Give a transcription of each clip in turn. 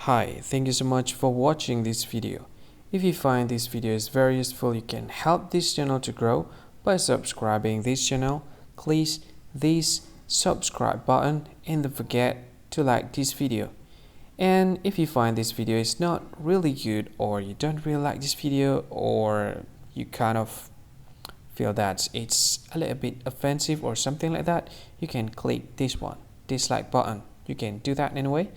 Hi, thank you so much for watching this video. If you find this video is very useful, you can help this channel to grow by subscribing this channel. Please this subscribe button and don't forget to like this video. And if you find this video is not really good, or you don't really like this video, or you kind of feel that it's a little bit offensive or something like that, you can click this one, dislike button. You can do that anyway.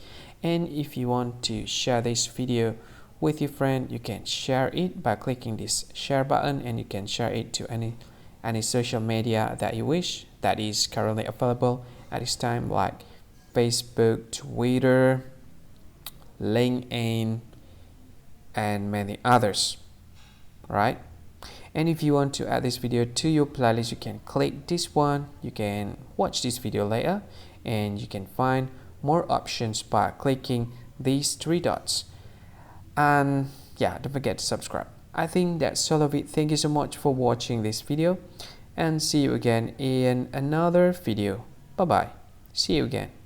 And if you want to share this video with your friend, you can share it by clicking this share button, and you can share it to any social media that you wish that is currently available at this time, like Facebook, Twitter, LinkedIn, and many others, right? And if you want to add this video to your playlist, you can click this one. You can watch this video later, and you can find more options by clicking these three dots. And yeah, don't forget to subscribe. I think that's all of it. Thank you so much for watching this video, and see you again in another video. Bye bye. See you again.